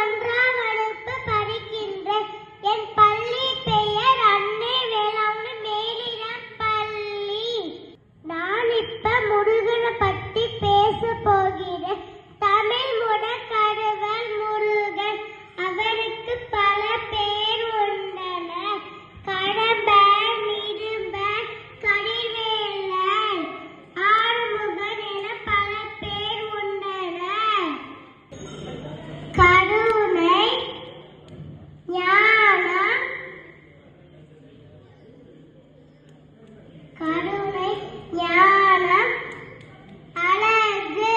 1ஆம் வகுப்பு படிக்கின்றேன். என் பள்ளி பெயர் அன்னை வேளாண்மை மேல்நிலைப் பள்ளி. நான் இப்ப முருகனை பத்தி பேச போகிறேன். தமிழ் முடக்கடவுள் முருகன். அவருக்கு பல பேர் உண்டன. கடம்பன், இடும்பன், கடிவேலன், ஆறுமுகன் என பல பேர் உண்டன. கருணை, ஞானம், அழகு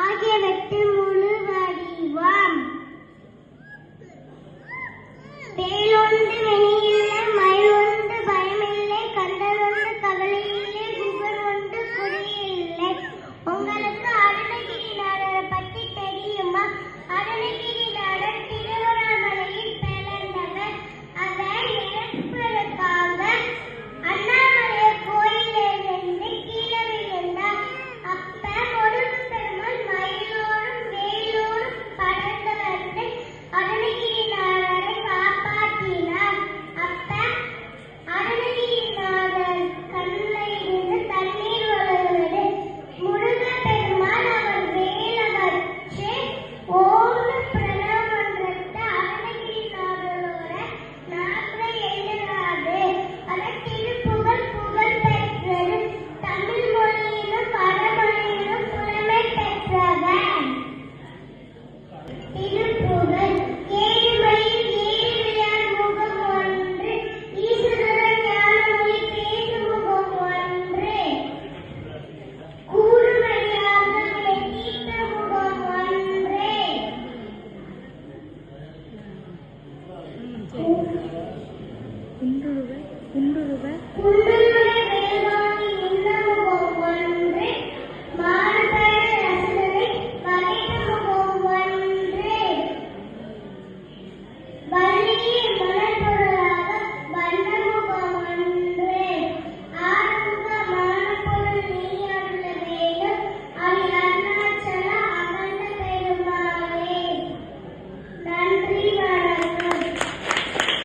ஆகியவற்றின் முழு வடிவம். வேலொன்று வெளியில்லை, மயிலொன்று பயமில்லை, கண்டதொன்று கவலையில்லை, குகன் ஒன்று குடியில்லை. உங்களுக்கு அருணகிரிநாதரை பற்றி தெரியுமா? அருணகிரிநாதர் திருவண்ணாமலையில் பிறந்தவர். அவர் இறப்பதற்காக அண்ணாமலை கோயிலிலிருந்து கீழே விழுந்தார். அப்ப முருகப்பெருமான் மயிலோடும் வேலோடும் பறந்து வந்து அருணகிரிநாதரை காப்பாற்றினார். அப்ப அருணகிரிநாதர் கண்ணிலிருந்து தண்ணீர் வருகிறது. முருகப்பெருமான் அவர் வேலை வச்சு ஓம்னு பிரணவ மந்திரத்தை அருணகிரிநாதரோட நாற்றை எழுதினாரு. அதன் திருப்புகழ் புகழ் பெற்றது. தமிழ் மொழியிலும் வடமொழியிலும் புலமை பெற்றவர். திருப்புகழ். ஏழுமலையில் ஏழு விளையாடு முகம் ஒன்று, ஈஸ்வரன் ஞானமொழி பேசும் முகம் ஒன்று, கூடுமலையாக வெட்டித்த முகம் ஒன்று. குன்றுவர்